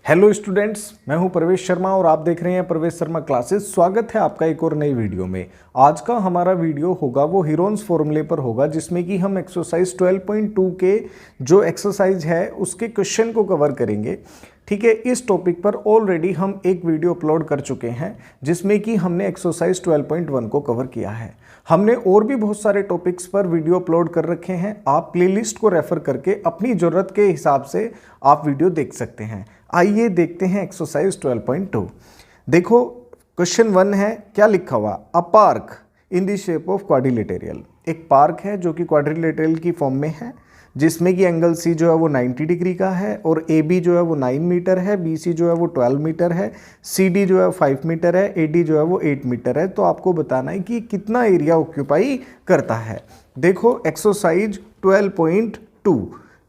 Hello students, मैं हूं प्रवेश शर्मा और आप देख रहे हैं प्रवेश शर्मा क्लासेस। स्वागत है आपका एक और नई वीडियो में। आज का हमारा वीडियो होगा वो हीरोन्स फॉर्मूले पर होगा, जिसमें कि हम एक्सरसाइज 12.2 के जो एक्सरसाइज है उसके क्वेश्चन को कवर करेंगे। ठीक है, इस टॉपिक पर ऑलरेडी हम एक वीडियो अपलोड कर चुके हैं जिसमें कि हमने एक्सरसाइज 12.1 को कवर किया है। हमने और भी बहुत सारे टॉपिक्स पर वीडियो अपलोड कर रखे हैं। आप प्लेलिस्ट को रेफर करके अपनी ज़रूरत के हिसाब से आप वीडियो देख सकते हैं। आइए देखते हैं एक्सरसाइज 12.2। देखो, क्वेश्चन 1 है, क्या लिखा हुआ? A park in the shape of quadrilateral. एक पार्क है जो कि क्वाड्रिलेटरल की फॉर्म में है, जिसमें कि एंगल सी जो है वो 90 डिग्री का है और ए बी जो है वो 9 मीटर है, बी सी जो है वो 12 मीटर है, सी डी जो है 5 मीटर है, ए डी जो है वो 8 मीटर है। तो आपको बताना है कि कितना एरिया ऑक्यूपाई करता है। देखो एक्सरसाइज 12.2,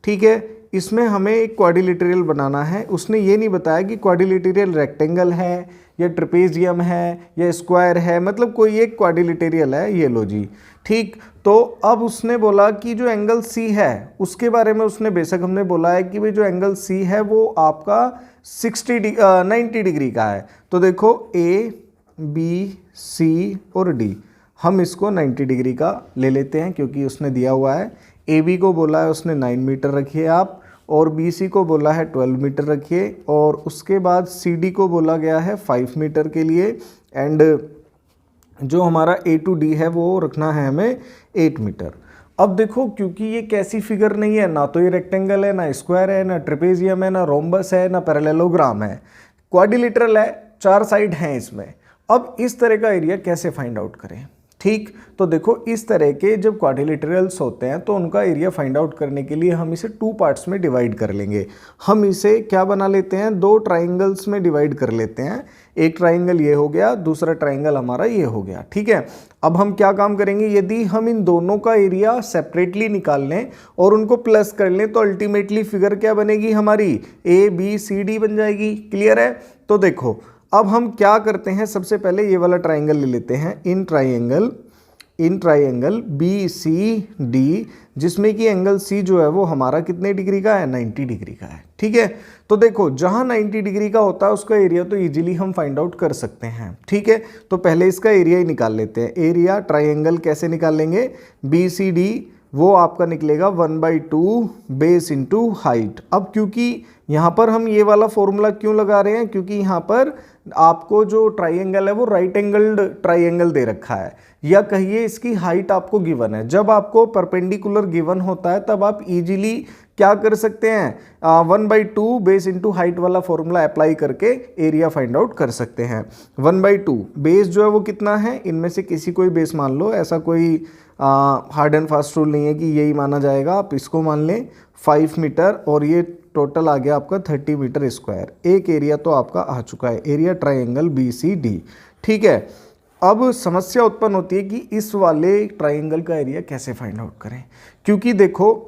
ठीक है, इसमें हमें एक क्वाड्रिलेटरल बनाना है। उसने ये नहीं बताया कि क्वाड्रिलेटरल रेक्टेंगल है या ट्रेपेजियम है या स्क्वायर है, मतलब कोई एक क्वाड्रिलेटरल है, ये लो जी। ठीक, तो अब उसने बोला कि जो एंगल सी है उसके बारे में उसने बेशक हमने बोला है कि भाई जो एंगल सी है वो आपका 90 डिग्री का है। तो देखो ए बी सी और डी, हम इसको 90 डिग्री का ले लेते हैं क्योंकि उसने दिया हुआ है। ए बी को बोला है उसने 9 मीटर रखिए आप, और बी सी को बोला है 12 मीटर रखिए, और उसके बाद सी डी को बोला गया है 5 मीटर के लिए, एंड जो हमारा ए टू डी है वो रखना है हमें 8 मीटर। अब देखो, क्योंकि ये कैसी फिगर नहीं है, ना तो ये रेक्टेंगल है, ना स्क्वायर है, ना ट्रेपेजियम है, ना रोम्बस है, ना पैरेललोग्राम है, क्वाड्रिलेटरल है, 4 साइड हैं इसमें। अब इस तरह का एरिया कैसे फाइंड आउट करें? ठीक, तो देखो इस तरह के जब क्वाड्रिलेटरल्स होते हैं तो उनका एरिया फाइंड आउट करने के लिए हम इसे 2 पार्ट्स में डिवाइड कर लेंगे। हम इसे क्या बना लेते हैं, 2 ट्राइंगल्स में डिवाइड कर लेते हैं। एक ट्राइंगल ये हो गया, दूसरा ट्राइंगल हमारा ये हो गया। ठीक है, अब हम क्या काम करेंगे, यदि हम इन दोनों का एरिया सेपरेटली निकाल लें और उनको प्लस कर लें तो अल्टीमेटली फिगर क्या बनेगी हमारी, ए बी सी डी बन जाएगी। क्लियर है? तो देखो अब हम क्या करते हैं, सबसे पहले ये वाला ट्राइंगल ले लेते हैं, in triangle B C D, जिसमें कि एंगल सी जो है वो हमारा कितने डिग्री का है, 90 डिग्री का है। ठीक है, तो देखो जहां 90 डिग्री का होता है उसका एरिया तो इजीली हम फाइंड आउट कर सकते हैं। ठीक है, तो पहले इसका एरिया ही निकाल लेते हैं। एरिया ट्राइंगल कैसे निकालेंगे, बी सी डी वो आपका निकलेगा 1/2 बेस इंटू हाइट। अब क्योंकि यहाँ पर हम ये वाला फॉर्मूला क्यों लगा रहे हैं, क्योंकि यहाँ पर आपको जो ट्राइंगल है वो राइट एंगल्ड ट्राइंगल दे रखा है, या कहिए इसकी हाइट आपको गिवन है। जब आपको परपेंडिकुलर गिवन होता है तब आप इजीली क्या कर सकते हैं, 1/2 बेस इंटू हाइट वाला फॉर्मूला अप्लाई करके एरिया फाइंड आउट कर सकते हैं। 1/2 बेस जो है वो कितना है, इनमें से किसी कोई बेस मान लो, ऐसा कोई हार्ड एंड फास्ट रूल नहीं है कि यही माना जाएगा। आप इसको मान लें 5 मीटर, और ये टोटल आ गया आपका 30 मीटर स्क्वायर। एक एरिया तो आपका आ चुका है, area triangle B C D. ठीक है, अब समस्या उत्पन्न होती है कि इस वाले ट्राइंगल का एरिया कैसे फाइंड आउट करें, क्योंकि देखो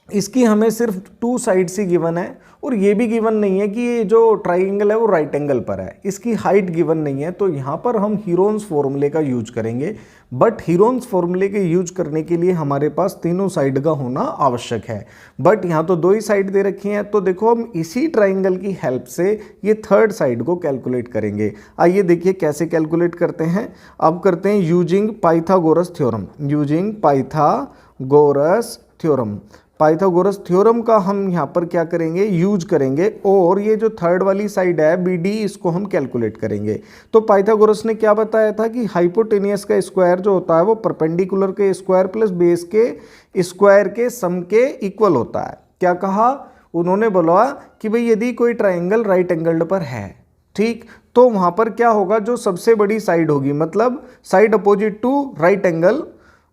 इसकी हमें सिर्फ 2 साइड्स ही गिवन है, और ये भी गिवन नहीं है कि ये जो ट्राइंगल है वो राइट एंगल पर है, इसकी हाइट गिवन नहीं है। तो यहाँ पर हम हीरोन्स फॉर्मूले का यूज करेंगे, बट हीरोन्स फॉर्मूले के यूज करने के लिए हमारे पास तीनों साइड का होना आवश्यक है, बट यहाँ तो 2 ही साइड दे रखी हैं। तो देखो हम इसी ट्राइंगल की हेल्प से ये 3rd साइड को कैलकुलेट करेंगे। आइए देखिए कैसे कैलकुलेट करते हैं। अब करते हैं using Pythagoras theorem. Pythagoras theorem का हम यहाँ पर क्या करेंगे, यूज करेंगे, और ये जो 3rd वाली साइड है बी डी, इसको हम कैलकुलेट करेंगे। तो पाइथागोरस ने क्या बताया था कि हाइपोटेनियस का स्क्वायर जो होता है वो परपेंडिकुलर के स्क्वायर प्लस बेस के स्क्वायर के सम के इक्वल होता है। क्या कहा उन्होंने, बोला कि भाई यदि कोई ट्राइंगल राइट एंगल्ड पर है, ठीक, तो वहाँ पर क्या होगा, जो सबसे बड़ी साइड होगी, मतलब side opposite to right angle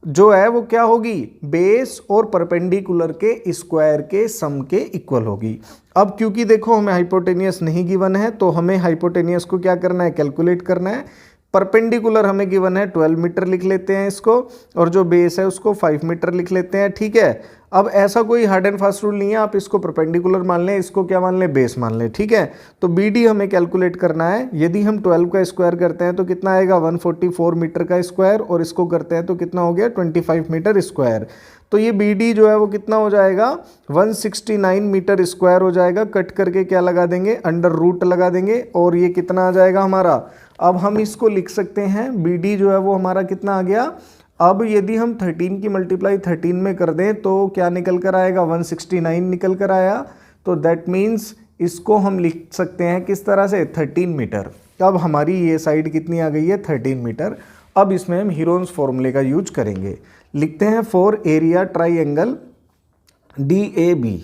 जो है वो क्या होगी, बेस और परपेंडिकुलर के स्क्वायर के सम के इक्वल होगी। अब क्योंकि देखो हमें हाइपोटेनियस नहीं गिवन है, तो हमें हाइपोटेनियस को क्या करना है, कैलकुलेट करना है। परपेंडिकुलर हमें गिवन है 12 मीटर लिख लेते हैं इसको, और जो बेस है उसको 5 मीटर लिख लेते हैं। ठीक है, अब ऐसा कोई हार्ड एंड फास्ट रूल नहीं है, आप इसको परपेंडिकुलर मान लें, इसको क्या मान लें, बेस मान लें। ठीक है, तो बी डी हमें कैलकुलेट करना है। यदि हम 12 का स्क्वायर करते हैं तो कितना आएगा, 144 मीटर का स्क्वायर, और इसको करते हैं तो कितना हो गया, 25 मीटर स्क्वायर। तो ये बी डी जो है वो कितना हो जाएगा 169 मीटर स्क्वायर हो जाएगा। कट करके क्या लगा देंगे, अंडर रूट लगा देंगे, और ये कितना आ जाएगा हमारा। अब हम इसको लिख सकते हैं बी डी जो है वो हमारा कितना आ गया। अब यदि हम 13 की मल्टीप्लाई 13 में कर दें तो क्या निकल कर आएगा, 169 निकल कर आया। तो दैट मीन्स इसको हम लिख सकते हैं किस तरह से, 13 मीटर। अब हमारी ये साइड कितनी आ गई है, 13 मीटर। अब इसमें हम हीरोन्स फॉर्मूले का यूज करेंगे। लिखते हैं for area triangle DAB।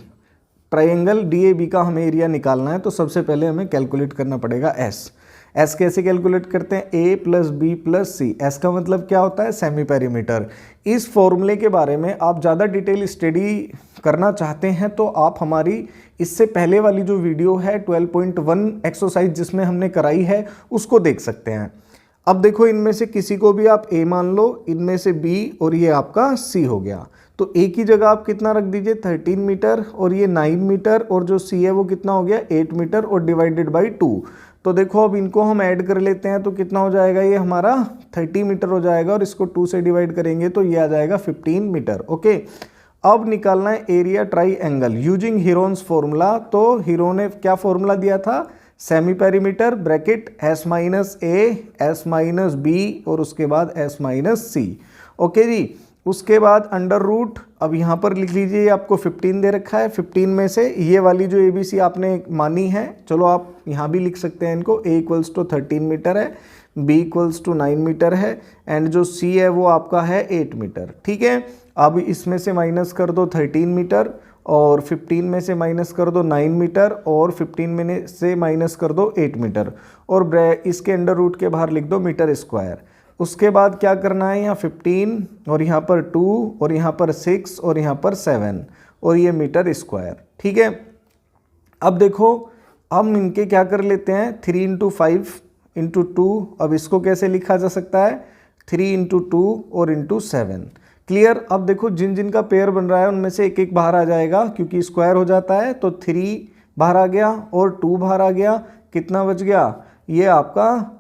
Triangle DAB का हमें एरिया निकालना है, तो सबसे पहले हमें कैलकुलेट करना पड़ेगा एस कैसे कैलकुलेट करते हैं, A + B + C। एस का मतलब क्या होता है, सेमी पेरीमीटर। इस फॉर्मूले के बारे में आप ज़्यादा डिटेल स्टडी करना चाहते हैं तो आप हमारी इससे पहले वाली जो वीडियो है 12.1 एक्सरसाइज जिसमें हमने कराई है उसको देख सकते हैं। अब देखो इनमें से किसी को भी आप A मान लो, इनमें से B, और ये आपका C हो गया। तो A की जगह आप कितना रख दीजिए, 13 मीटर, और ये 9 मीटर, और जो C है वो कितना हो गया, 8 मीटर, और डिवाइडेड बाई 2। तो देखो अब इनको हम ऐड कर लेते हैं तो कितना हो जाएगा, ये हमारा 30 मीटर हो जाएगा, और इसको 2 से डिवाइड करेंगे तो ये आ जाएगा 15 मीटर। ओके, अब निकालना है area triangle using Heron's formula. तो हीरो ने क्या फॉर्मूला दिया था, semi perimeter bracket S-A S-B और उसके बाद S-C। ओके जी, उसके बाद अंडर रूट, अब यहाँ पर लिख लीजिए आपको 15 दे रखा है। 15 में से ये वाली जो ABC आपने मानी है, चलो आप यहाँ भी लिख सकते हैं इनको। A = 13 मीटर है, B = 9 मीटर है, एंड जो C है वो आपका है 8 मीटर। ठीक है, अब इसमें से माइनस कर दो 13 मीटर, और 15 में से माइनस कर दो 9 मीटर, और 15 में से माइनस कर दो 8 मीटर, और इसके अंडर रूट के बाहर लिख दो मीटर स्क्वायर। उसके बाद क्या करना है, यहाँ 15, और यहाँ पर 2, और यहाँ पर 6, और यहाँ पर 7, और ये मीटर स्क्वायर। ठीक है, अब देखो हम इनके क्या कर लेते हैं, 3 × 5 × 2। अब इसको कैसे लिखा जा सकता है, 3 × 2 और × 7। क्लियर। अब देखो जिन जिन का पेयर बन रहा है उनमें से एक एक बाहर आ जाएगा, क्योंकि स्क्वायर हो जाता है। तो 3 बाहर आ गया और 2 बाहर आ गया, कितना बच गया, ये आपका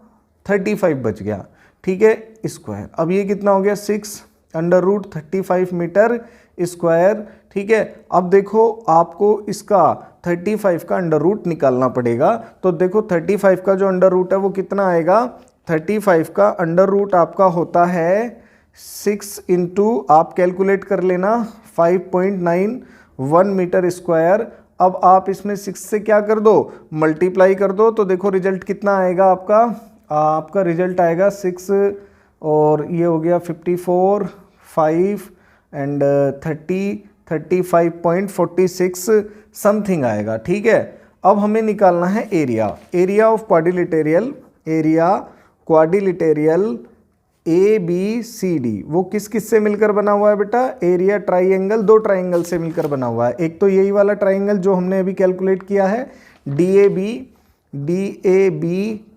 35 बच गया। ठीक है, स्क्वायर। अब ये कितना हो गया, 6 √ 35 मीटर स्क्वायर। ठीक है, अब देखो आपको इसका 35 का अंडर रूट निकालना पड़ेगा। तो देखो 35 का जो अंडर रूट है वो कितना आएगा, 35 का अंडर रूट आपका होता है 6 × आप कैलकुलेट कर लेना 5.91 मीटर स्क्वायर। अब आप इसमें 6 से क्या कर दो, मल्टीप्लाई कर दो, तो देखो रिजल्ट कितना आएगा आपका रिजल्ट आएगा 6, और ये हो गया 54, 5 एंड 30, 35.46 समथिंग आएगा। ठीक है, अब हमें निकालना है एरिया ऑफ क्वाड्रिलेटरल ABCD। वो किस किस से मिलकर बना हुआ है बेटा, एरिया ट्राइंगल 2 ट्राइंगल से मिलकर बना हुआ है। एक तो यही वाला ट्राइंगल जो हमने अभी कैलकुलेट किया है, DAB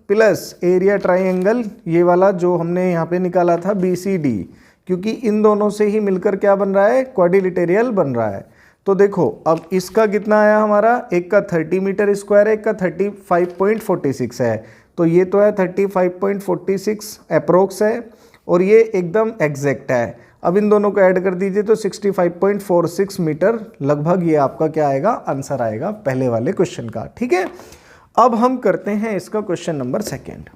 प्लस एरिया ट्राइंगल ये वाला जो हमने यहाँ पे निकाला था BCD, क्योंकि इन दोनों से ही मिलकर क्या बन रहा है, क्वाड्रिलेटरल बन रहा है। तो देखो अब इसका कितना आया हमारा, एक का 30 मीटर स्क्वायर है, एक का 35.46 है। तो ये तो है 35.46 अप्रोक्स है, और ये एकदम एग्जैक्ट है। अब इन दोनों को ऐड कर दीजिए तो 65.46 मीटर लगभग ये आपका क्या आएगा, आंसर आएगा पहले वाले क्वेश्चन का। ठीक है, अब हम करते हैं इसका क्वेश्चन नंबर 2।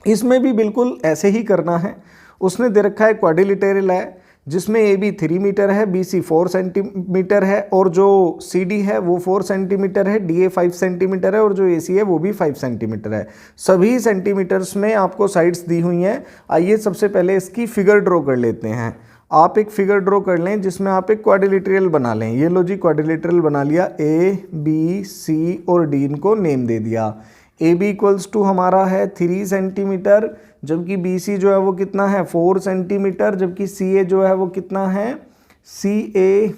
इसमें भी बिल्कुल ऐसे ही करना है। उसने दे रखा है क्वाड्रिलेटरल है जिसमें AB 3 मीटर है, BC 4 सेंटीमीटर है, और जो CD है वो 4 सेंटीमीटर है, DA 5 सेंटीमीटर है, और जो AC है वो भी 5 सेंटीमीटर है। सभी सेंटीमीटर्स में आपको साइड्स दी हुई हैं। आइए सबसे पहले इसकी फिगर ड्रॉ कर लेते हैं। आप एक फिगर ड्रॉ कर लें जिसमें आप एक क्वाड्रिलेटरल बना लें। ये लो जी, क्वाड्रिलेटरल बना लिया, A, B, C और D इनको नेम दे दिया। AB = हमारा है 3 सेंटीमीटर, जबकि BC जो है वो कितना है 4 सेंटीमीटर, जबकि CA जो है वो कितना है, CA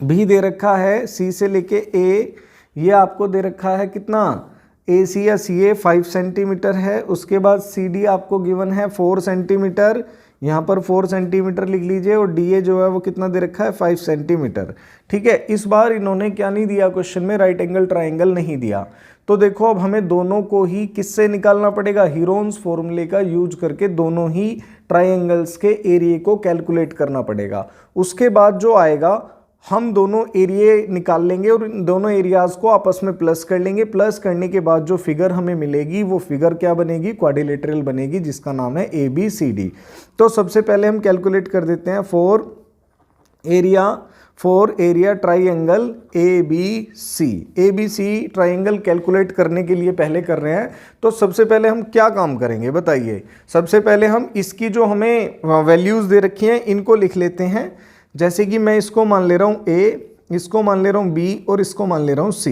भी दे रखा है, C से लेके A ये आपको दे रखा है कितना, AC या CA 5 सेंटीमीटर है। उसके बाद CD आपको गिवन है 4 सेंटीमीटर, यहाँ पर 4 सेंटीमीटर लिख लीजिए, और DA जो है वो कितना दे रखा है 5 सेंटीमीटर। ठीक है, इस बार इन्होंने क्या नहीं दिया क्वेश्चन में, राइट एंगल ट्राइंगल नहीं दिया। तो देखो अब हमें दोनों को ही किससे निकालना पड़ेगा, हीरोन्स फॉर्मूले का यूज करके दोनों ही ट्राइंगल्स के एरिया को कैलकुलेट करना पड़ेगा। उसके बाद जो आएगा हम दोनों एरिया निकाल लेंगे और इन दोनों एरियाज को आपस में प्लस कर लेंगे। प्लस करने के बाद जो फिगर हमें मिलेगी वो फिगर क्या बनेगी, क्वाड्रिलेटरल बनेगी, जिसका नाम है ABCD। तो सबसे पहले हम कैलकुलेट कर देते हैं for area triangle ABC triangle calculate करने के लिए पहले कर रहे हैं। तो सबसे पहले हम क्या काम करेंगे बताइए। सबसे पहले हम इसकी जो हमें वैल्यूज दे रखी हैं इनको लिख लेते हैं। जैसे कि मैं इसको मान ले रहा हूँ A, इसको मान ले रहा हूँ B और इसको मान ले रहा हूँ C।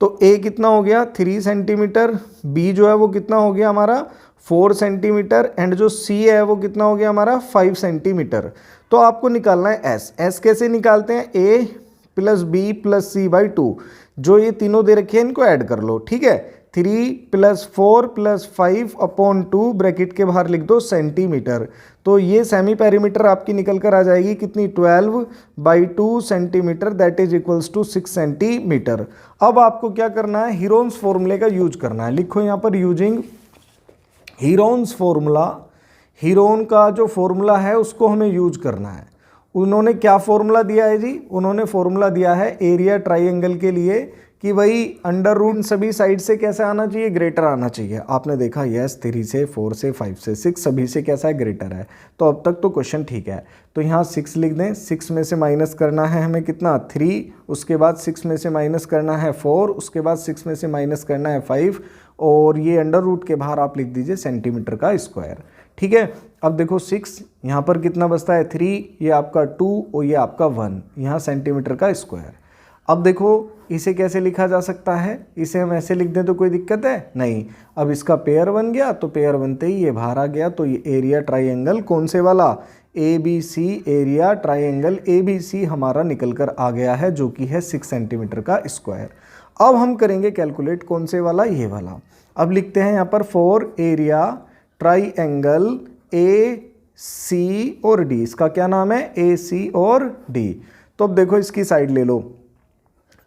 तो A कितना हो गया 3 सेंटीमीटर, B जो है वो कितना हो गया हमारा 4 सेंटीमीटर एंड जो C है वो कितना हो गया हमारा 5 सेंटीमीटर। तो आपको निकालना है S कैसे निकालते हैं, A plus B plus C by 2। जो ये तीनों दे रखे हैं इनको ऐड कर लो, ठीक है। 3 प्लस 4 प्लस 5 अपॉन 2 ब्रैकेट के बाहर लिख दो सेंटीमीटर। तो ये सेमी पेरीमीटर आपकी निकल कर आ जाएगी कितनी 12/2 centimetre, that is equals to 6 centimetre. अब आपको क्या करना है, हीरोन्स फॉर्मूले का यूज करना है। लिखो यहाँ पर यूजिंग हीरोन्स फॉर्मूला, हीरोन का जो फॉर्मूला है उसको हमें यूज करना है। उन्होंने क्या फॉर्मूला दिया है जी, उन्होंने फॉर्मूला दिया है एरिया ट्राइंगल के लिए कि भाई अंडर रूट सभी साइड से कैसा आना चाहिए, ग्रेटर आना चाहिए। आपने देखा यस 3 से 4 से 5 से 6 सभी से कैसा है, ग्रेटर है। तो अब तक तो क्वेश्चन ठीक है। तो यहाँ 6 लिख दें, 6 में से माइनस करना है हमें कितना 3, उसके बाद 6 में से माइनस करना है 4, उसके बाद 6 में से माइनस करना है 5 और ये अंडर रूट के बाहर आप लिख दीजिए सेंटीमीटर का स्क्वायर, ठीक है। अब देखो 6 यहाँ पर कितना बचता है 3, ये आपका 2 और ये आपका 1, यहाँ सेंटीमीटर का स्क्वायर। अब देखो इसे कैसे लिखा जा सकता है, इसे हम ऐसे लिख दें तो कोई दिक्कत है नहीं। अब इसका पेयर बन गया, तो पेयर बनते ही ये बाहर आ गया। तो ये एरिया ट्राइंगल कौन से वाला, ABC, एरिया ट्राइंगल ABC हमारा निकल कर आ गया है, जो कि है 6 सेंटीमीटर का स्क्वायर। अब हम करेंगे कैलकुलेट कौन से वाला, ये वाला। अब लिखते हैं यहाँ पर फॉर एरिया ट्राइंगल AC और D, इसका क्या नाम है AC और D। तो अब देखो इसकी साइड ले लो,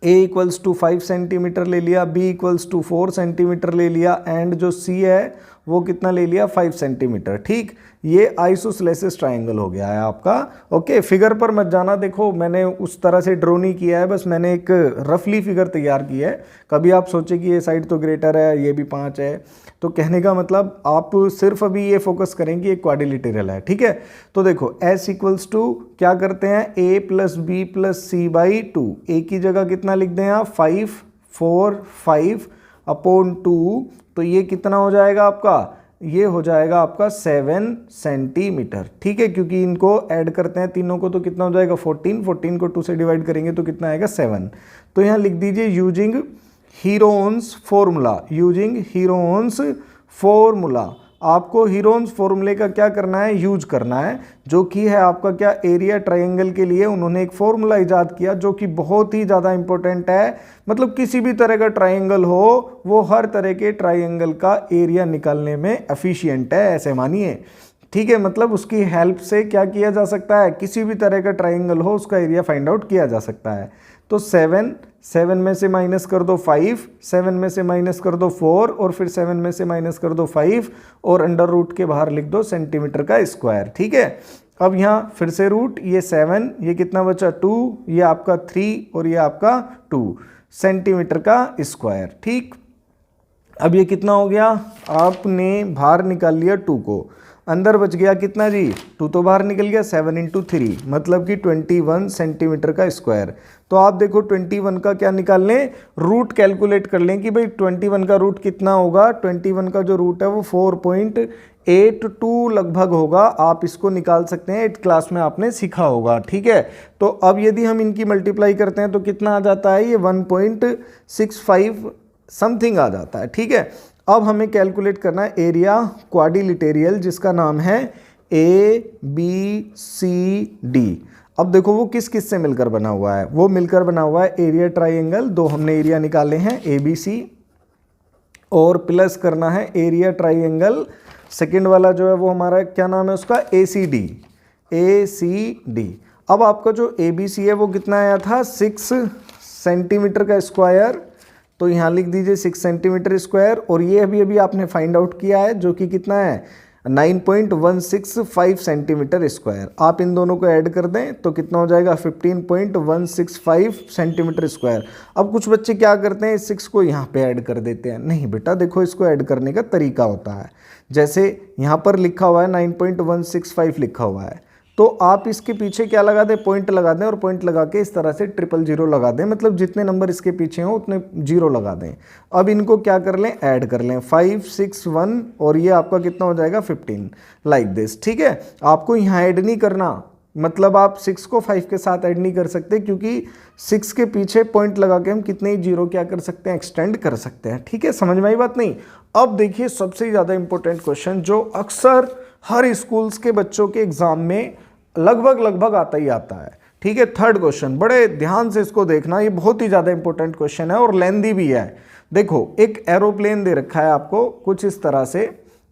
A इक्वल्स टू 5 सेंटीमीटर ले लिया, B इक्वल्स टू 4 सेंटीमीटर ले लिया एंड जो C है वो कितना ले लिया 5 सेंटीमीटर, ठीक। ये आइसोसेलेसिस ट्राइंगल हो गया है आपका। ओके, फिगर पर मत जाना, देखो मैंने उस तरह से ड्रॉ नहीं किया है, बस मैंने एक रफली फिगर तैयार की है। कभी आप सोचे कि ये साइड तो ग्रेटर है, ये भी 5 है, तो कहने का मतलब आप सिर्फ अभी ये फोकस करेंगे ये क्वाड्रिलेटरल है, ठीक है। तो देखो S इक्वल्स टू क्या करते हैं A plus B plus C by 2, A की जगह कितना लिख दें आप 5, 4, 5 अपॉन 2, तो ये कितना हो जाएगा आपका, ये हो जाएगा आपका 7 सेंटीमीटर, ठीक है। क्योंकि इनको ऐड करते हैं तीनों को तो कितना हो जाएगा 14, 14 को 2 से डिवाइड करेंगे तो कितना आएगा 7। तो यहाँ लिख दीजिए using Heron's formula, using Heron's formula. आपको हीरोन्स फॉर्मूले का क्या करना है, यूज करना है, जो कि है आपका क्या एरिया ट्राइंगल के लिए उन्होंने एक फॉर्मूला इजाद किया जो कि बहुत ही ज़्यादा इंपॉर्टेंट है। मतलब किसी भी तरह का ट्राइंगल हो वो हर तरह के ट्राइंगल का एरिया निकालने में एफिशिएंट है, ऐसे मानिए, ठीक है। मतलब उसकी हेल्प से क्या किया जा सकता है, किसी भी तरह का ट्राइंगल हो उसका एरिया फाइंड आउट किया जा सकता है। तो 7 में से माइनस कर दो 5, 7 में से माइनस कर दो 4 और फिर 7 में से माइनस कर दो 5 और अंडर रूट के बाहर लिख दो सेंटीमीटर का स्क्वायर, ठीक है। अब यहाँ फिर से रूट, ये 7, ये कितना बचा 2, ये आपका 3 और ये आपका 2 सेंटीमीटर का स्क्वायर, ठीक। अब ये कितना हो गया, आपने बाहर निकाल लिया 2 को, अंदर बच गया कितना जी 2 तो बाहर निकल गया, 7 × 3 मतलब कि 21 सेंटीमीटर का स्क्वायर। तो आप देखो 21 का क्या निकाल लें, रूट कैलकुलेट कर लें कि भाई 21 का रूट कितना होगा। 21 का जो रूट है वो 4.82 लगभग होगा, आप इसको निकाल सकते हैं, 8th क्लास में आपने सीखा होगा, ठीक है। तो अब यदि हम इनकी मल्टीप्लाई करते हैं तो कितना आ जाता है, ये 1.65 समथिंग आ जाता है, ठीक है। अब हमें कैलकुलेट करना है एरिया क्वाड्रिलेटरल जिसका नाम है ABCD। अब देखो वो किस किस से मिलकर बना हुआ है, वो मिलकर बना हुआ है एरिया ट्राइंगल, 2 हमने एरिया निकाले हैं ABC, और प्लस करना है एरिया ट्राइंगल सेकंड वाला जो है वो हमारा क्या नाम है उसका ACD। अब आपका जो ABC है वो कितना आया था 6 सेंटीमीटर का स्क्वायर, तो यहाँ लिख दीजिए 6 सेंटीमीटर स्क्वायर, और ये अभी अभी आपने फाइंड आउट किया है जो कि कितना है 9.165 सेंटीमीटर स्क्वायर। आप इन दोनों को ऐड कर दें तो कितना हो जाएगा 15.165 सेंटीमीटर स्क्वायर। अब कुछ बच्चे क्या करते हैं, इस 6 को यहाँ पे ऐड कर देते हैं। नहीं बेटा, देखो इसको ऐड करने का तरीका होता है। जैसे यहाँ पर लिखा हुआ है 9.165 लिखा हुआ है, तो आप इसके पीछे क्या लगा दें, पॉइंट लगा दें, और पॉइंट लगा के इस तरह से 000 लगा दें, मतलब जितने नंबर इसके पीछे हो उतने जीरो लगा दें। अब इनको क्या कर लें, ऐड कर लें 5 6 1, और ये आपका कितना हो जाएगा 15, लाइक दिस। ठीक है, आपको यहाँ ऐड नहीं करना, मतलब आप 6 को 5 के साथ ऐड नहीं कर सकते, क्योंकि 6 के पीछे पॉइंट लगा के हम कितने ही जीरो क्या कर सकते हैं, एक्सटेंड कर सकते हैं। ठीक है, समझ में आई बात नहीं। अब देखिए सबसे ज़्यादा इंपॉर्टेंट क्वेश्चन जो अक्सर हर स्कूल्स के बच्चों के एग्जाम में लगभग आता ही आता है। ठीक है, थर्ड क्वेश्चन, बड़े ध्यान से इसको देखना, ये बहुत ही ज़्यादा इंपॉर्टेंट क्वेश्चन है और लेंदी भी है। देखो एक एरोप्लेन दे रखा है आपको कुछ इस तरह से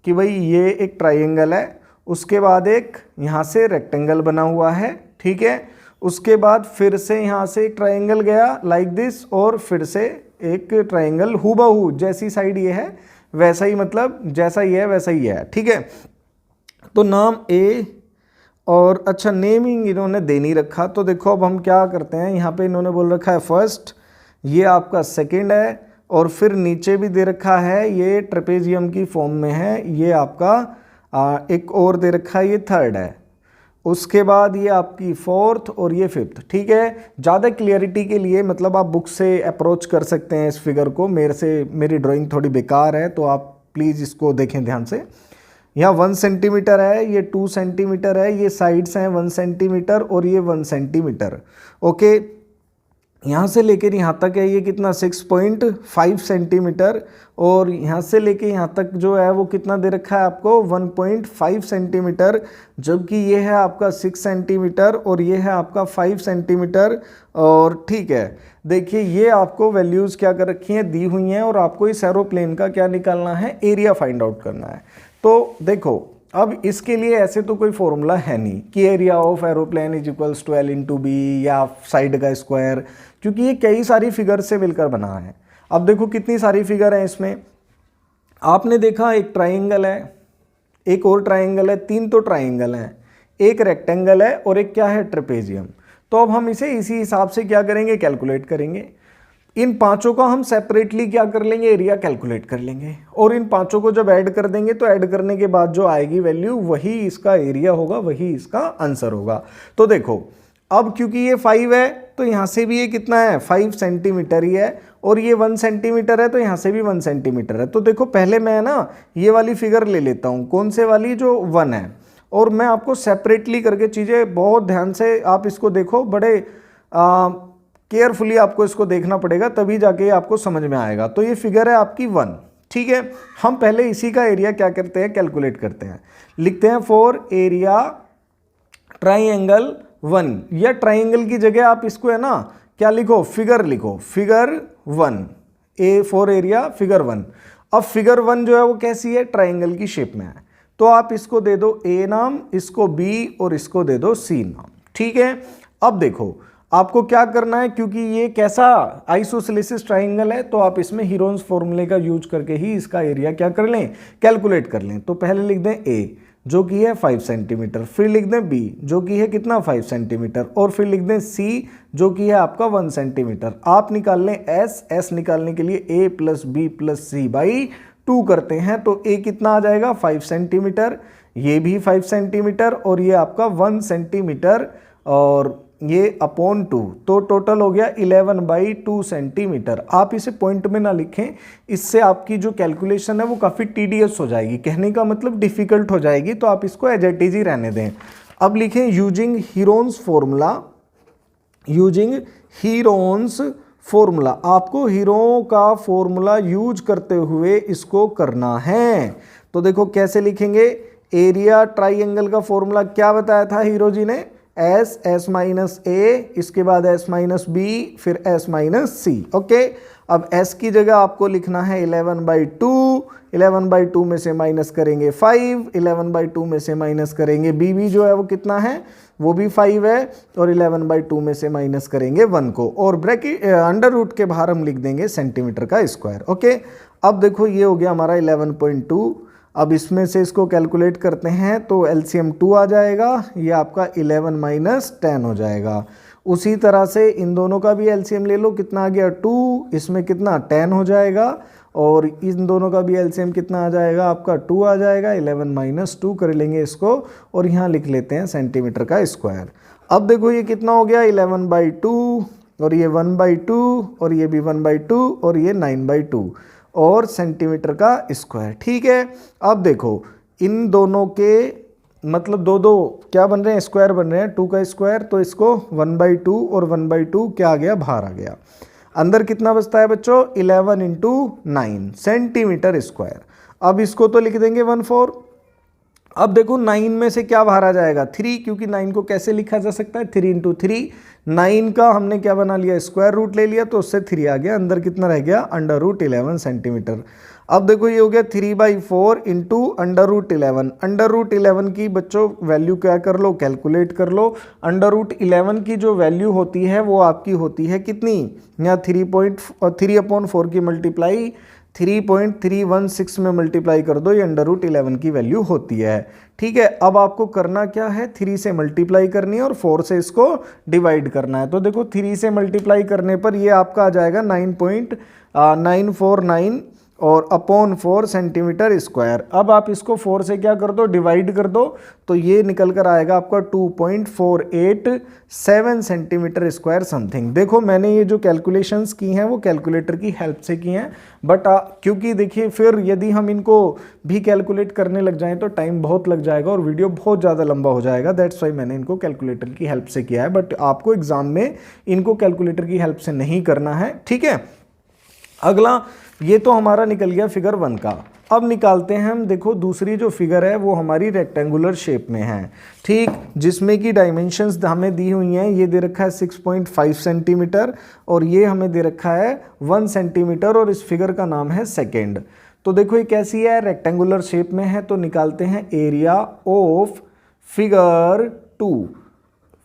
कि भाई ये एक ट्राइंगल है, उसके बाद एक यहाँ से रेक्टेंगल बना हुआ है। ठीक है, उसके बाद फिर से यहाँ से एक ट्राइंगल गया लाइक दिस, और फिर से एक ट्राइंगल हूबहू जैसी साइड ये है वैसा ही, मतलब जैसा ही है वैसा ही है। ठीक है, तो नाम ए, और अच्छा नेमिंग इन्होंने दे नहीं रखा, तो देखो अब हम क्या करते हैं, यहाँ पे इन्होंने बोल रखा है फर्स्ट, ये आपका सेकंड है, और फिर नीचे भी दे रखा है ये ट्रेपेजियम की फॉर्म में है, ये आपका एक और दे रखा है ये थर्ड है, उसके बाद ये आपकी फोर्थ और ये फिफ्थ। ठीक है, ज़्यादा क्लियरिटी के लिए मतलब आप बुक से अप्रोच कर सकते हैं इस फिगर को, मेरी ड्राइंग थोड़ी बेकार है तो आप प्लीज़ इसको देखें ध्यान से। यहाँ 1 सेंटीमीटर है, ये 2 सेंटीमीटर है, ये साइड्स हैं 1 सेंटीमीटर और ये 1 सेंटीमीटर। ओके, यहाँ से लेकर यहाँ तक है ये कितना 6.5 सेंटीमीटर, और यहाँ से लेके यहाँ तक जो है वो कितना दे रखा है आपको 1.5 सेंटीमीटर, जबकि ये है आपका 6 सेंटीमीटर और ये है आपका 5 सेंटीमीटर। और ठीक है, देखिए ये आपको वैल्यूज़ क्या कर रखी हैं, दी हुई हैं, और आपको इस एरोप्लेन का क्या निकालना है, एरिया फाइंड आउट करना है। तो देखो अब इसके लिए ऐसे तो कोई फॉर्मूला है नहीं कि area of aeroplane is equals to L into B या साइड का स्क्वायर, क्योंकि ये कई सारी फिगर से मिलकर बना है। अब देखो कितनी सारी फिगर है इसमें, आपने देखा एक ट्राइंगल है, एक और ट्राइंगल है, 3 तो ट्राइंगल हैं, एक रेक्टेंगल है और एक क्या है ट्रेपेजियम। तो अब हम इसे इसी हिसाब से क्या करेंगे, कैलकुलेट करेंगे। इन पांचों का हम सेपरेटली क्या कर लेंगे, एरिया कैलकुलेट कर लेंगे, और इन पांचों को जब ऐड कर देंगे तो ऐड करने के बाद जो आएगी वैल्यू वही इसका एरिया होगा, वही इसका आंसर होगा। तो देखो अब क्योंकि ये 5 है तो यहाँ से भी ये कितना है 5 सेंटीमीटर ही है, और ये 1 सेंटीमीटर है तो यहाँ से भी 1 सेंटीमीटर है। तो देखो पहले मैं ना ये वाली फिगर ले लेता हूँ, कौन से वाली, जो 1 है, और मैं आपको सेपरेटली करके चीज़ें बहुत ध्यान से आप इसको देखो, बड़े केयरफुली आपको इसको देखना पड़ेगा तभी जाके आपको समझ में आएगा। तो ये फिगर है आपकी 1। ठीक है, हम पहले इसी का एरिया क्या करते हैं, कैलकुलेट करते हैं। लिखते हैं फॉर एरिया ट्राइंगल 1, या ट्राइंगल की जगह आप इसको है ना क्या लिखो, फिगर लिखो, figure 1, A for area figure 1। अब फिगर 1 जो है वो कैसी है, ट्राइंगल की शेप में है, तो आप इसको दे दो ए नाम, इसको बी और इसको दे दो सी नाम। ठीक है, अब देखो आपको क्या करना है, क्योंकि ये कैसा आइसोसेलेसिस ट्राइंगल है तो आप इसमें हीरोन्स फॉर्मूले का यूज करके ही इसका एरिया क्या कर लें, कैलकुलेट कर लें। तो पहले लिख दें ए जो कि है 5 सेंटीमीटर, फिर लिख दें बी जो कि है कितना 5 सेंटीमीटर, और फिर लिख दें सी जो कि है आपका 1 सेंटीमीटर। आप निकाल लें एस निकालने के लिए A plus B plus C by 2 करते हैं, तो ए कितना आ जाएगा 5 सेंटीमीटर, ये भी 5 सेंटीमीटर और ये आपका 1 सेंटीमीटर, और ये अपॉन 2, तो टोटल हो गया 11/2 सेंटीमीटर। आप इसे पॉइंट में ना लिखें, इससे आपकी जो कैलकुलेशन है वो काफ़ी टीडियस हो जाएगी, कहने का मतलब डिफ़िकल्ट हो जाएगी, तो आप इसको एज इट इज ही रहने दें। अब लिखें using Heron's formula, using Heron's formula, आपको हीरो का फॉर्मूला यूज करते हुए इसको करना है। तो देखो कैसे लिखेंगे, एरिया ट्राइंगल का फॉर्मूला क्या बताया था हीरो जी ने, एस, एस माइनस ए, इसके बाद एस माइनस बी, फिर एस माइनस सी। ओके, अब s की जगह आपको लिखना है 11/2, 11/2 में से माइनस करेंगे 5, 11/2 में से माइनस करेंगे b भी जो है वो कितना है, वो भी 5 है, और 11/2 में से माइनस करेंगे 1 को, और ब्रैकेट अंडर रूट के बाहर हम लिख देंगे सेंटीमीटर का स्क्वायर। ओके, अब देखो ये हो गया हमारा 11.2। अब इसमें से इसको कैलकुलेट करते हैं तो एलसीएम 2 आ जाएगा, ये आपका 11 माइनस 10 हो जाएगा। उसी तरह से इन दोनों का भी एलसीएम ले लो, कितना आ गया 2, इसमें कितना 10 हो जाएगा, और इन दोनों का भी एलसीएम कितना आ जाएगा आपका 2 आ जाएगा, 11 माइनस 2 कर लेंगे इसको, और यहाँ लिख लेते हैं सेंटीमीटर का स्क्वायर। अब देखो ये कितना हो गया 11/2, और ये 1/2, और ये भी 1/2, और ये 9/2, और सेंटीमीटर का स्क्वायर। ठीक है, अब देखो इन दोनों के मतलब दो दो क्या बन रहे हैं, स्क्वायर बन रहे हैं, 2 का स्क्वायर, तो इसको 1/2 और 1/2 क्या आ गया, बाहर आ गया। अंदर कितना बचता है बच्चों, 11 × 9 सेंटीमीटर स्क्वायर। अब इसको तो लिख देंगे 1/4। अब देखो 9 में से क्या बाहर आ जाएगा, 3, क्योंकि 9 को कैसे लिखा जा सकता है, 3 × 3। 9 का हमने क्या बना लिया, स्क्वायर रूट ले लिया, तो उससे 3 आ गया, अंदर कितना रह गया, √11 सेंटीमीटर। अब देखो ये हो गया 3/4 × √11। √11 की बच्चों वैल्यू क्या कर लो, कैलकुलेट कर लो। √11 की जो वैल्यू होती है वो आपकी होती है कितनी, यहाँ 3/4 की मल्टीप्लाई 3.316 में मल्टीप्लाई कर दो, ये √11 की वैल्यू होती है। ठीक है, अब आपको करना क्या है, 3 से मल्टीप्लाई करनी है और 4 से इसको डिवाइड करना है। तो देखो 3 से मल्टीप्लाई करने पर ये आपका आ जाएगा 9.949 और अपॉन 4 सेंटीमीटर स्क्वायर। अब आप इसको 4 से क्या कर दो, डिवाइड कर दो, तो ये निकल कर आएगा आपका 2.487 सेंटीमीटर स्क्वायर समथिंग। देखो मैंने ये जो कैलकुलेशंस की हैं वो कैलकुलेटर की हेल्प से की हैं, बट क्योंकि देखिए फिर यदि हम इनको भी कैलकुलेट करने लग जाएं तो टाइम बहुत लग जाएगा और वीडियो बहुत ज़्यादा लंबा हो जाएगा। दैट्स वाई मैंने इनको कैलकुलेटर की हेल्प से किया है, बट आपको एग्जाम में इनको कैलकुलेटर की हेल्प से नहीं करना है। ठीक है, अगला ये तो हमारा निकल गया फिगर 1 का। अब निकालते हैं हम, देखो दूसरी जो फिगर है वो हमारी रेक्टेंगुलर शेप में है, ठीक, जिसमें की डायमेंशंस हमें दी हुई हैं। ये दे रखा है 6.5 सेंटीमीटर और ये हमें दे रखा है 1 सेंटीमीटर, और इस फिगर का नाम है सेकेंड। तो देखो ये कैसी है, रेक्टेंगुलर शेप में है, तो निकालते हैं area of figure 2।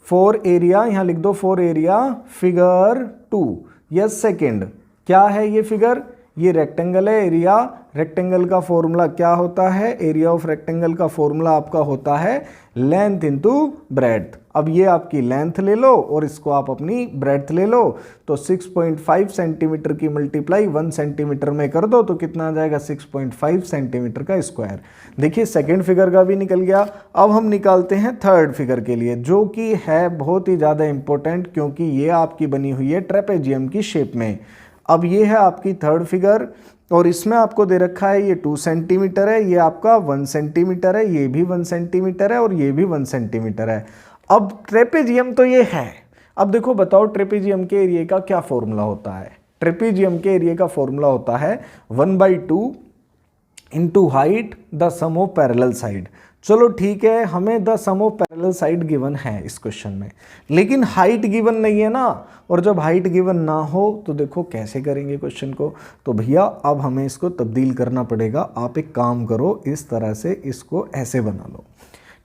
For area, यहाँ लिख दो for area figure 2। Yes second, क्या है ये फिगर, ये रेक्टेंगल है। एरिया रेक्टेंगल का फॉर्मूला क्या होता है, एरिया ऑफ रेक्टेंगल का फॉर्मूला आपका होता है लेंथ इनटू ब्रेड्थ। अब ये आपकी लेंथ ले लो और इसको आप अपनी ब्रेड्थ ले लो, तो 6.5 सेंटीमीटर की मल्टीप्लाई 1 सेंटीमीटर में कर दो तो कितना आ जाएगा 6.5 सेंटीमीटर का स्क्वायर। देखिए सेकेंड फिगर का भी निकल गया। अब हम निकालते हैं थर्ड फिगर के लिए, जो कि है बहुत ही ज़्यादा इंपॉर्टेंट, क्योंकि ये आपकी बनी हुई है ट्रेपेजियम की शेप में। अब ये है आपकी थर्ड फिगर और इसमें आपको दे रखा है ये 2 सेंटीमीटर है, ये आपका 1 सेंटीमीटर है, ये भी 1 सेंटीमीटर है और ये भी 1 सेंटीमीटर है। अब ट्रेपेजियम तो ये है। अब देखो बताओ ट्रेपेजियम के एरिया का क्या फॉर्मूला होता है। ट्रेपेजियम के एरिया का फॉर्मूला होता है 1/2 into height the sum of parallel side. चलो ठीक है, हमें the sum of parallel side given है इस क्वेश्चन में, लेकिन हाइट गिवन नहीं है ना, और जब हाइट गिवन ना हो तो देखो कैसे करेंगे क्वेश्चन को। तो भैया अब हमें इसको तब्दील करना पड़ेगा। आप एक काम करो, इस तरह से इसको ऐसे बना लो,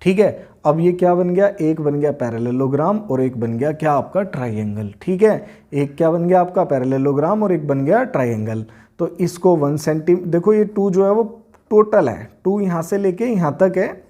ठीक है। अब ये क्या बन गया, एक बन गया पैरेललोग्राम और एक बन गया क्या आपका ट्राइंगल, ठीक है। एक क्या बन गया आपका पैरेललोग्राम और एक बन गया ट्राइंगल। तो इसको 1 सेंटीमीटर, देखो ये 2 जो है वो टोटल है, 2 यहाँ से लेके यहाँ तक है।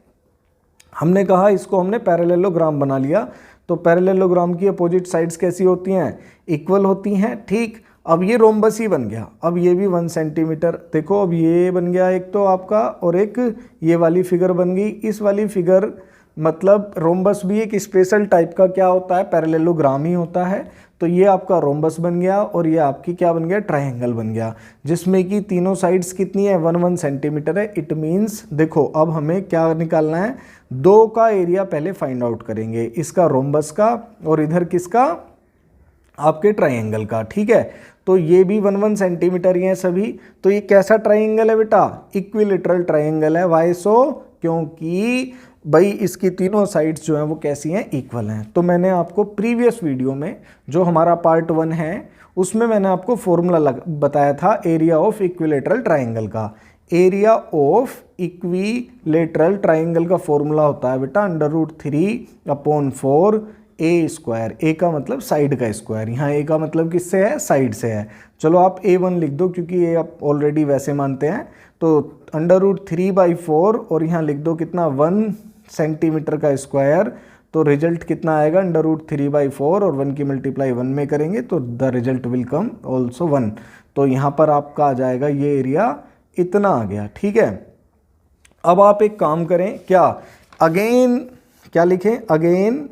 हमने कहा इसको हमने पैरेललोग्राम बना लिया, तो पैरेललोग्राम की अपोजिट साइड्स कैसी होती हैं, इक्वल होती हैं, ठीक। अब ये रोम्बस ही बन गया। अब ये भी 1 सेंटीमीटर, देखो अब ये बन गया एक तो आपका, और एक ये वाली फिगर बन गई। इस वाली फिगर मतलब रोम्बस भी एक स्पेशल टाइप का क्या होता है, पैरेललोग्राम ही होता है। तो ये आपका रोम्बस बन गया और ये आपकी क्या बन गया, ट्रायंगल बन गया, जिसमें कि तीनों साइड्स कितनी है, 1 सेंटीमीटर है। इट मीन्स देखो अब हमें क्या निकालना है, 2 का एरिया पहले फाइंड आउट करेंगे, इसका रोम्बस का और इधर किसका, आपके ट्रायंगल का, ठीक है। तो ये भी 1 सेंटीमीटर ही है सभी। तो ये कैसा ट्रायंगल है बेटा, इक्विलेटरल ट्रायंगल है। वाई सो, क्योंकि भाई इसकी तीनों साइड्स जो हैं वो कैसी हैं, इक्वल हैं। तो मैंने आपको प्रीवियस वीडियो में जो हमारा पार्ट 1 है उसमें मैंने आपको फॉर्मूला बताया था एरिया ऑफ इक्विलेटरल ट्राइंगल का। एरिया ऑफ इक्विलेटरल ट्राइंगल का फॉर्मूला होता है बेटा √3/4 ए स्क्वायर। ए का मतलब साइड का स्क्वायर, यहाँ ए का मतलब किससे है, साइड से है। चलो आप A1 लिख दो क्योंकि ये आप ऑलरेडी वैसे मानते हैं। तो √3/4 और यहाँ लिख दो कितना 1 सेंटीमीटर का स्क्वायर। तो रिजल्ट कितना आएगा √3/4 और 1 की मल्टीप्लाई 1 में करेंगे तो the result will come also 1। तो यहाँ पर आपका आ जाएगा ये एरिया इतना आ गया। ठीक है, अब आप एक काम करें, क्या अगेन क्या लिखें, अगेन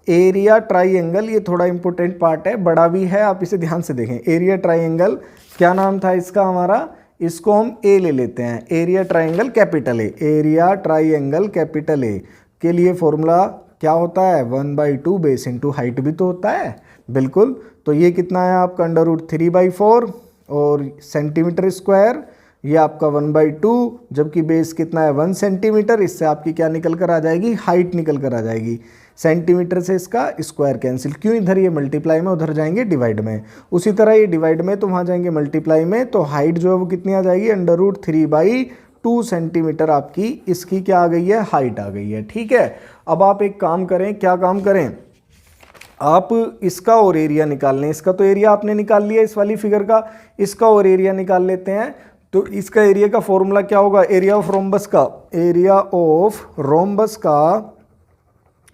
एरिया ट्राइंगल, ये थोड़ा इंपॉर्टेंट पार्ट है, बड़ा भी है, आप इसे ध्यान से देखें। एरिया ट्राइंगल क्या नाम था इसका हमारा, इसको हम ए ले लेते हैं। Area triangle capital A, area triangle capital A के लिए फॉर्मूला क्या होता है 1/2 बेस इंटू हाइट भी तो होता है, बिल्कुल। तो ये कितना है आपका √3/4 और सेंटीमीटर स्क्वायर, ये आपका 1/2, जबकि बेस कितना है 1 सेंटीमीटर। इससे आपकी क्या निकल कर आ जाएगी, हाइट निकल कर आ जाएगी। सेंटीमीटर से इसका स्क्वायर कैंसिल, क्यों इधर ये मल्टीप्लाई में उधर जाएंगे डिवाइड में, उसी तरह ये डिवाइड में तो वहाँ जाएंगे मल्टीप्लाई में। तो हाइट जो है वो कितनी आ जाएगी √3/2 सेंटीमीटर आपकी इसकी क्या आ गई है, हाइट आ गई है। ठीक है, अब आप एक काम करें, क्या काम करें, आप इसका और एरिया निकाल लें। इसका तो एरिया आपने निकाल लिया इस वाली फिगर का, इसका और एरिया निकाल लेते हैं। तो इसका एरिया का फॉर्मूला क्या होगा, एरिया ऑफ रोम्बस का, एरिया ऑफ रोम्बस का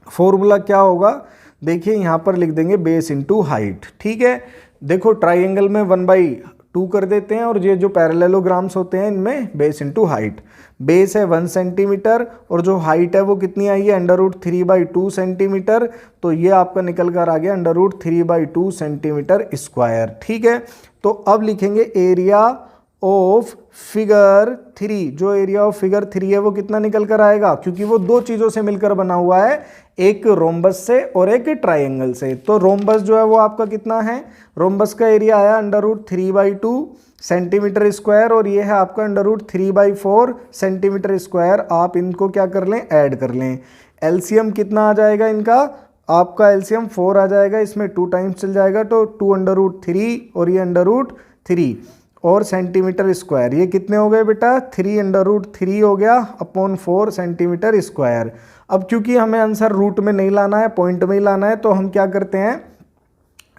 फॉर्मूला क्या होगा, देखिए यहाँ पर लिख देंगे बेस इंटू हाइट। ठीक है, देखो ट्राइंगल में 1/2 कर देते हैं और ये जो पैरेललोग्राम्स होते हैं इनमें बेस इंटू हाइट। बेस है 1 सेंटीमीटर और जो हाइट है वो कितनी आई है √3/2 सेंटीमीटर। तो ये आपका निकल कर आ गया √3/2 सेंटीमीटर स्क्वायर। ठीक है, तो अब लिखेंगे एरिया ऑफ फिगर 3, जो एरिया ऑफ फिगर 3 है वो कितना निकल कर आएगा, क्योंकि वो दो चीज़ों से मिलकर बना हुआ है, एक रोम्बस से और एक ट्राइंगल से। तो रोम्बस जो है वो आपका कितना है, रोम्बस का एरिया आया √3/2 सेंटीमीटर स्क्वायर और ये है आपका √3/4 सेंटीमीटर स्क्वायर। आप इनको क्या कर लें, ऐड कर लें। एलसीएम कितना आ जाएगा इनका, आपका एलसीएम 4 आ जाएगा, इसमें 2 टाइम्स चल जाएगा तो 2√3 और ये √3 और सेंटीमीटर स्क्वायर, ये कितने हो गए बेटा 3√3 हो गया अपॉन 4 सेंटीमीटर स्क्वायर। अब क्योंकि हमें आंसर रूट में नहीं लाना है, पॉइंट में ही लाना है, तो हम क्या करते हैं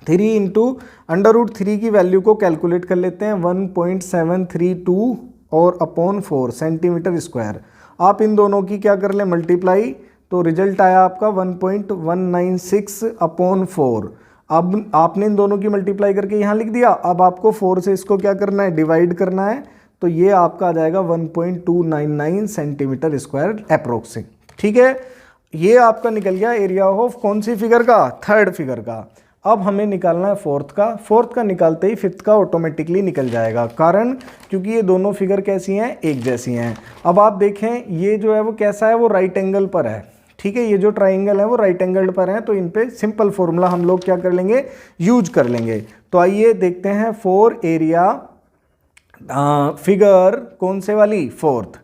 3 इंटू √3 की वैल्यू को कैलकुलेट कर लेते हैं 1.732 और अपॉन 4 सेंटीमीटर स्क्वायर। आप इन दोनों की क्या कर लें मल्टीप्लाई, तो रिजल्ट आया आपका 1.196 अपॉन 4। अब आपने इन दोनों की मल्टीप्लाई करके यहाँ लिख दिया, अब आपको 4 से इसको क्या करना है, डिवाइड करना है। तो ये आपका आ जाएगा 1.299 सेंटीमीटर स्क्वायर अप्रोक्सिमेट। ठीक है, ये आपका निकल गया एरिया ऑफ कौन सी फिगर का, थर्ड फिगर का। अब हमें निकालना है फोर्थ का। फोर्थ का निकालते ही फिफ्थ का ऑटोमेटिकली निकल जाएगा, कारण क्योंकि ये दोनों फिगर कैसी हैं, एक जैसी हैं। अब आप देखें ये जो है वो कैसा है, वो राइट एंगल पर है। ठीक है, ये जो ट्राइंगल है वो राइट एंगल पर है, तो इन पे सिंपल फॉर्मूला हम लोग क्या कर लेंगे, यूज कर लेंगे। तो आइए देखते हैं फोर एरिया फिगर कौन से वाली, फोर्थ।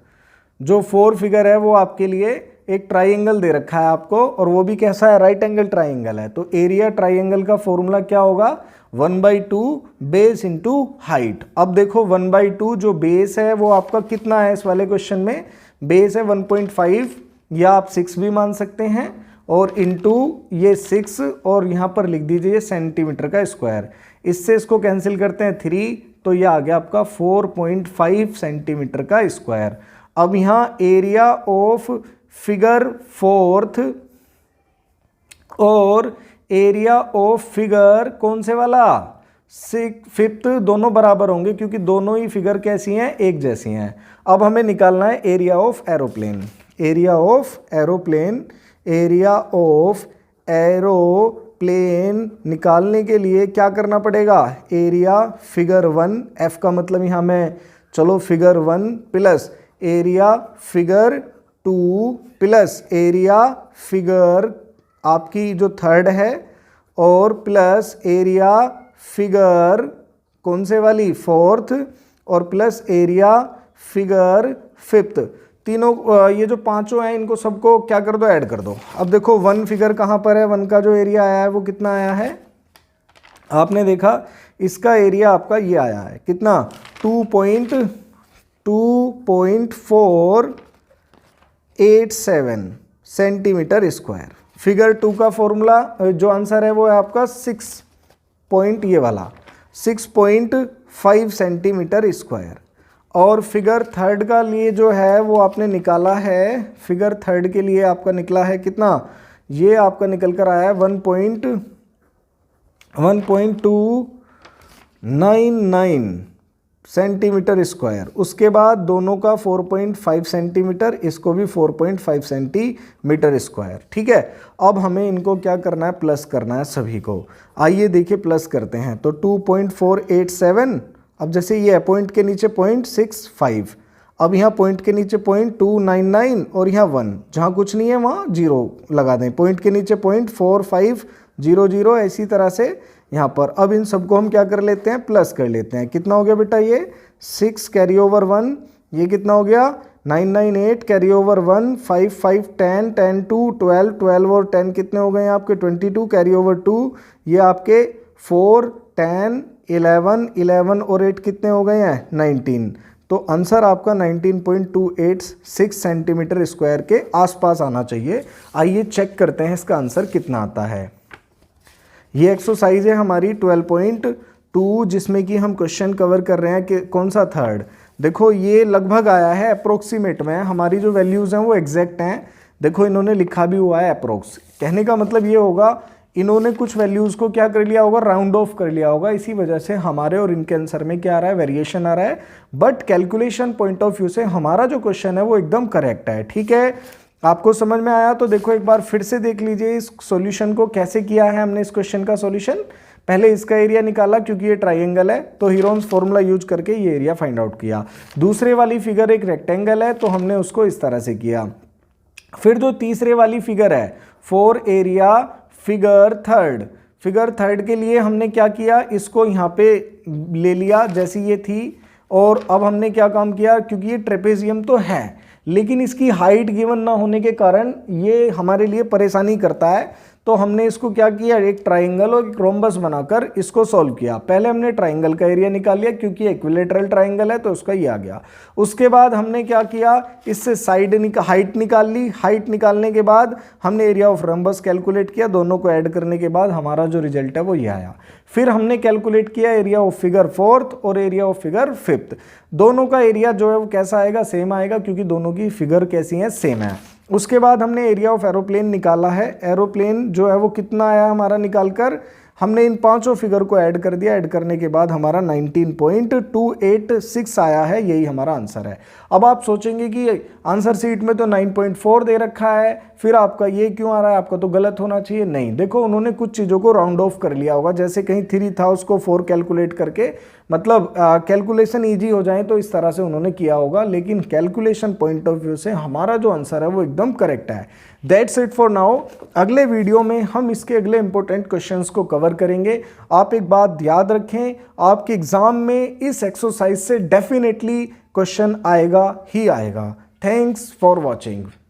जो 4 फिगर है वो आपके लिए एक ट्राइंगल दे रखा है आपको, और वो भी कैसा है, राइट एंगल ट्राइंगल है। तो एरिया ट्राइंगल का फॉर्मूला क्या होगा, 1/2 बेस इंटू हाइट। अब देखो 1/2 जो बेस है वो आपका कितना है, इस वाले क्वेश्चन में बेस है 1.5 या आप 6 भी मान सकते हैं, और इंटू ये 6 और यहाँ पर लिख दीजिए सेंटीमीटर का स्क्वायर। इससे इसको कैंसिल करते हैं 3, तो ये आ गया आपका 4.5 सेंटीमीटर का स्क्वायर। अब यहाँ एरिया ऑफ फिगर फोर्थ और एरिया ऑफ फिगर कौन से वाला, फिफ्थ, दोनों बराबर होंगे क्योंकि दोनों ही फिगर कैसी हैं, एक जैसी हैं। अब हमें निकालना है area of aeroplane. Area of aeroplane, area of aeroplane निकालने के लिए क्या करना पड़ेगा, एरिया फिगर 1, एफ का मतलब यहाँ में चलो figure 1 plus area figure 2 plus area figure आपकी जो थर्ड है, और प्लस एरिया फिगर कौन से वाली, फोर्थ, और प्लस एरिया फिगर फिफ्थ। तीनों ये जो पांचों हैं इनको सबको क्या कर दो, ऐड कर दो। अब देखो 1 फिगर कहाँ पर है, 1 का जो एरिया आया है वो कितना आया है, आपने देखा इसका एरिया आपका ये आया है कितना, 2.487 सेंटीमीटर स्क्वायर। फिगर 2 का फॉर्मूला जो आंसर है वो है आपका 6.5 सेंटीमीटर स्क्वायर। और फिगर 3 का लिए जो है वो आपने निकाला है, फिगर 3 के लिए आपका निकला है कितना, ये आपका निकल कर आया है 1.299 सेंटीमीटर स्क्वायर। उसके बाद दोनों का 4.5 सेंटीमीटर, इसको भी 4.5 सेंटीमीटर स्क्वायर। ठीक है, अब हमें इनको क्या करना है, प्लस करना है सभी को। आइए देखिए प्लस करते हैं। तो 2.487, अब जैसे ये पॉइंट के नीचे 0.65, अब यहाँ पॉइंट के नीचे 0.299 और यहाँ 1, जहाँ कुछ नहीं है वहाँ 0 लगा दें। पॉइंट के नीचे 0.4500, ऐसी तरह से यहाँ पर। अब इन सबको हम क्या कर लेते हैं, प्लस कर लेते हैं। कितना हो गया बेटा, ये 6 कैरी ओवर 1, ये कितना हो गया 998 कैरी ओवर 1, 5 5 10 10 2 12 12 और 10 कितने हो गए आपके 22 कैरी ओवर 2, ये आपके 4 10 11 11 और 8 कितने हो गए हैं 19। तो आंसर आपका 19.286 सेंटीमीटर स्क्वायर के आसपास आना चाहिए। आइए चेक करते हैं इसका आंसर कितना आता है। ये एक्सरसाइज है हमारी 12.2 जिसमें कि हम क्वेश्चन कवर कर रहे हैं कि कौन सा, थर्ड। देखो ये लगभग आया है, अप्रोक्सीमेट में, हमारी जो वैल्यूज़ हैं वो एग्जैक्ट हैं। देखो इन्होंने लिखा भी हुआ है अप्रोक्स, कहने का मतलब ये होगा इन्होंने कुछ वैल्यूज़ को क्या कर लिया होगा, राउंड ऑफ कर लिया होगा। इसी वजह से हमारे और इनके आंसर में क्या आ रहा है, वेरिएशन आ रहा है। But calculation point of view से हमारा जो क्वेश्चन है वो एकदम करेक्ट है। ठीक है, आपको समझ में आया? तो देखो एक बार फिर से देख लीजिए इस सॉल्यूशन को कैसे किया है हमने। इस क्वेश्चन का सॉल्यूशन, पहले इसका एरिया निकाला क्योंकि ये ट्राइंगल है, तो हीरोन्स फॉर्मूला यूज करके ये एरिया फाइंड आउट किया। दूसरे वाली फिगर एक रेक्टेंगल है तो हमने उसको इस तरह से किया। फिर जो तीसरे वाली फिगर है, 4 एरिया फिगर थर्ड के लिए हमने क्या किया, इसको यहाँ पे ले लिया जैसी ये थी। और अब हमने क्या काम किया, क्योंकि ये ट्रेपेजियम तो है लेकिन इसकी हाइट गिवन ना होने के कारण ये हमारे लिए परेशानी करता है, तो हमने इसको क्या किया, एक ट्राइंगल और एक रोम्बस बनाकर इसको सॉल्व किया। पहले हमने ट्राइंगल का एरिया निकाल लिया क्योंकि इक्विलेटरल ट्राइंगल है तो उसका ये आ गया। उसके बाद हमने क्या किया, इससे साइड हाइट निकाल ली। हाइट निकालने के बाद हमने एरिया ऑफ रोम्बस कैलकुलेट किया। दोनों को ऐड करने के बाद हमारा जो रिजल्ट है वो ये आया। फिर हमने कैलकुलेट किया एरिया ऑफ फिगर 4th और एरिया ऑफ फिगर 5th। दोनों का एरिया जो है वो कैसा आएगा, सेम आएगा, क्योंकि दोनों की फिगर कैसी है, सेम है। उसके बाद हमने एरिया ऑफ एरोप्लेन निकाला है। एरोप्लेन जो है वो कितना आया हमारा, निकालकर हमने इन पांचों फिगर को ऐड कर दिया। ऐड करने के बाद हमारा 19.286 आया है, यही हमारा आंसर है। अब आप सोचेंगे कि आंसर शीट में तो 9.4 दे रखा है, फिर आपका ये क्यों आ रहा है, आपका तो गलत होना चाहिए। नहीं, देखो उन्होंने कुछ चीज़ों को राउंड ऑफ कर लिया होगा, जैसे कहीं 3 था उसको 4 कैलकुलेट करके, मतलब कैलकुलेशन ईजी हो जाए तो इस तरह से उन्होंने किया होगा। लेकिन कैलकुलेशन पॉइंट ऑफ व्यू से हमारा जो आंसर है वो एकदम करेक्ट है। That's it for now. अगले वीडियो में हम इसके अगले इंपॉर्टेंट क्वेश्चंस को कवर करेंगे। आप एक बात याद रखें, आपके एग्जाम में इस एक्सरसाइज से डेफिनेटली क्वेश्चन आएगा ही आएगा। Thanks for watching.